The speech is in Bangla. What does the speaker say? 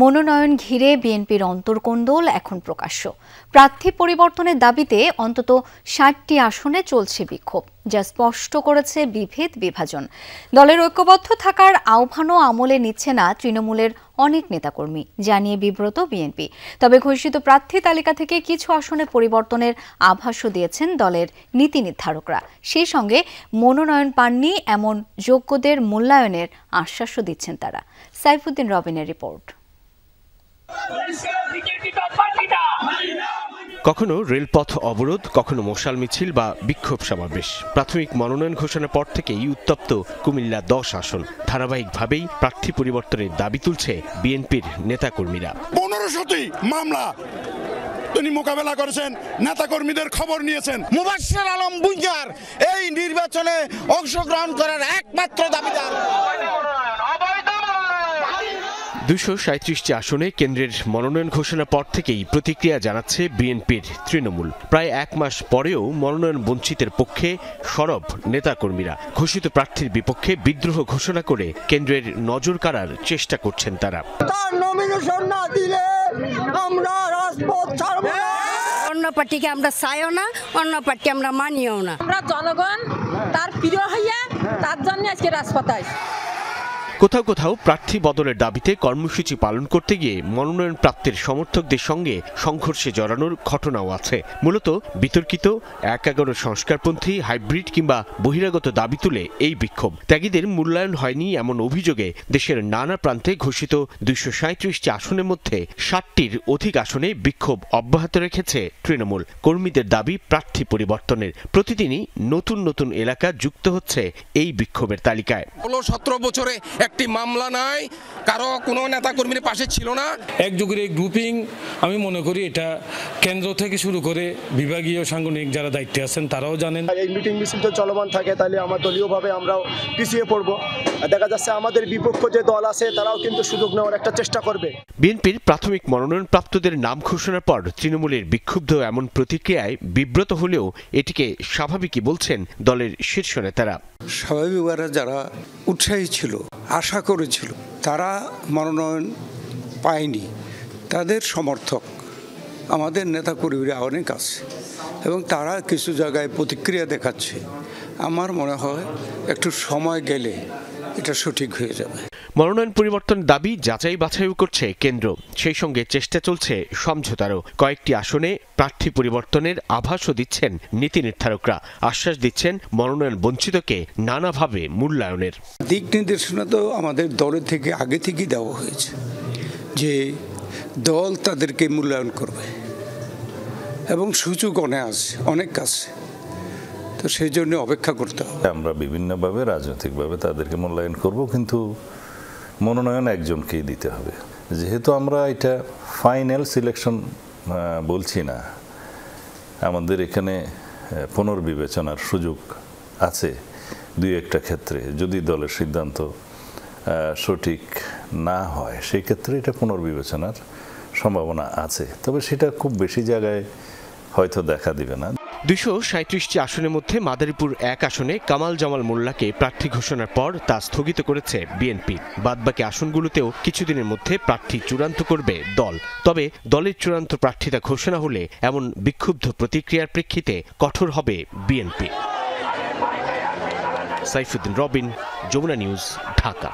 মনোনয়ন ঘিরে বিএনপির অন্তর্কোন্দল এখন প্রকাশ্য। প্রার্থী পরিবর্তনের দাবিতে অন্তত ৬০টি আসনে চলছে বিক্ষোভ, যা স্পষ্ট করেছে বিভেদ বিভাজন। দলের ঐক্যবদ্ধ থাকার আহ্বানও আমলে নিচ্ছে না তৃণমূলের অনেক নেতাকর্মী, জানিয়ে বিব্রত বিএনপি। তবে ঘোষিত প্রার্থী তালিকা থেকে কিছু আসনে পরিবর্তনের আভাসও দিয়েছেন দলের নীতি নির্ধারকরা। সেই সঙ্গে মনোনয়ন পাননি এমন যোগ্যদের মূল্যায়নের আশ্বাসও দিচ্ছেন তারা। সাইফুদ্দিন রবিনের রিপোর্ট। কখনো রেলপথ অবরোধ, কখনো মশাল মিছিল বা বিক্ষোভ সমাবেশ। প্রাথমিক মনোনয়ন ঘোষণার পর থেকেই উত্তপ্ত কুমিল্লা ১০ আসন। ধারাবাহিকভাবেই প্রার্থী পরিবর্তনের দাবি তুলছে বিএনপির নেতাকর্মীরা। ১৫০০টি মামলা তিনি মোকাবেলা করেছেন, নেতাকর্মীদের খবর নিয়েছেন। মুবাশ্শির আলম বুইয়ার এই নির্বাচনে অংশগ্রহণ করার একমাত্র দাবিদার। ২৩৭টি আসনে কেন্দ্রের মনোনয়ন ঘোষণার পর থেকেই প্রতিক্রিয়া জানাচ্ছে বিএনপির তৃণমূল। প্রায় এক মাস পরেও মনোনয়ন বঞ্চিতের পক্ষে সরব নেতাকর্মীরা। ঘোষিত প্রার্থীর বিপক্ষে বিদ্রোহ ঘোষণা করে কেন্দ্রের নজর কাড়ার চেষ্টা করছেন তারা। তার নমিনেশন না দিলে আমরা রাজপথ ছাড়ব না। অন্য পার্টিকে আমরা চাইও না, অন্য পার্টি আমরা মানিও না। আমরা জনগণ তার প্রিয় হইয়া তার জন্য আজকে রাজপথে। কোথাও কোথাও প্রার্থী বদলের দাবিতে কর্মসূচি পালন করতে গিয়ে মনোনয়ন প্রাপ্তির সমর্থকদের সঙ্গে সংঘর্ষে জড়ানোর ঘটনাও আছে। মূলত বিতর্কিত ১/১১ সংস্কারপন্থী, হাইব্রিড কিংবা বহিরাগত দাবি তুলে এই বিক্ষোভ। ত্যাগীদের মূল্যায়ন হয়নি এমন অভিযোগে দেশের নানা প্রান্তে ঘোষিত ২৩৭টি আসনের মধ্যে ৬০টির অধিক আসনে বিক্ষোভ অব্যাহত রেখেছে তৃণমূল। কর্মীদের দাবি প্রার্থী পরিবর্তনের। প্রতিদিনই নতুন নতুন এলাকা যুক্ত হচ্ছে এই বিক্ষোভের তালিকায়। ১৭ বছরে একটি মামলা নাই, কারো কোনো নেতা কর্মীর পাশে ছিল না। একযোগের এই গ্রুপিং আমি মনে করি এটা কেন্দ্র থেকে শুরু করে বিভাগীয় সাংগঠনিক যারা দায়িত্বে আছেন তারাও জানেন। এই মিটিং মিছিলটা চলমান থাকে, তাহলে আমরা দলীয়ভাবে আমরাও পিছিয়ে পড়ব। দেখা যাচ্ছে আমাদের বিপক্ষ যে দল আছে তারাও কিন্তু সুযোগ নেওয়ার একটা চেষ্টা করবে। বিএনপির প্রাথমিক মনোনয়ন প্রাপ্তদের নাম ঘোষণার পর তৃণমূলের বিক্ষুব্ধ এমন প্রতিক্রিয়ায় বিব্রত হলেও এটিকে স্বাভাবিকই বলছেন দলের শীর্ষ নেতারা। স্বাভাবিকভাবে যারা উৎসাহী ছিল, আশা করেছিল, তারা মনোনয়ন পায়নি, তাদের সমর্থক আমাদের নেতাকর্মীরা অনেক আছে এবং তারা কিছু জায়গায় প্রতিক্রিয়া দেখাচ্ছে। আমার মনে হয় একটু সময় গেলে এটা সঠিক হয়ে যাবে। মনোনয়ন পরিবর্তন দাবি যাচাই বাছাইও করছে কেন্দ্র। সেই সঙ্গে চেষ্টা চলছে সমঝোতারও। কয়েকটি আসনে প্রার্থী পরিবর্তনের আভাসও দিচ্ছেন নীতি নির্ধারকরা। আশ্বাস দিচ্ছেন মনোনয়ন বঞ্চিতকে নানাভাবে মূল্যায়নের। দিক নির্দেশনা তো আমাদের দলের থেকে আগে থেকেই দেওয়া হয়েছে যে দল তাদেরকে মূল্যায়ন করবে এবং সুযোগ অনেক আছে, তো সেই জন্য অপেক্ষা করতে হবে। আমরা বিভিন্নভাবে রাজনৈতিকভাবে তাদেরকে মূল্যায়ন করব, কিন্তু মনোনয়ন একজনকেই দিতে হবে। যেহেতু আমরা এটা ফাইনাল সিলেকশন বলছি না, আমাদের এখানে পুনর্বিবেচনার সুযোগ আছে দুই একটা ক্ষেত্রে। যদি দলের সিদ্ধান্ত সঠিক না হয় সেই ক্ষেত্রে এটা পুনর্বিবেচনার সম্ভাবনা আছে, তবে সেটা খুব বেশি জায়গায় হয়তো দেখা দিবে না। ২৩৭টি আসনের মধ্যে মাদারীপুর ১ আসনে কামাল জামাল মোল্লাকে প্রার্থী ঘোষণার পর তা স্থগিত করেছে বিএনপি। বাদবাকি আসনগুলোতেও কিছুদিনের মধ্যে প্রার্থী চূড়ান্ত করবে দল। তবে দলের চূড়ান্ত প্রার্থিতা ঘোষণা হলে এমন বিক্ষুব্ধ প্রতিক্রিয়ার প্রেক্ষিতে কঠোর হবে বিএনপি। সাইফুদ্দিন রবিন, যমুনা নিউজ, ঢাকা।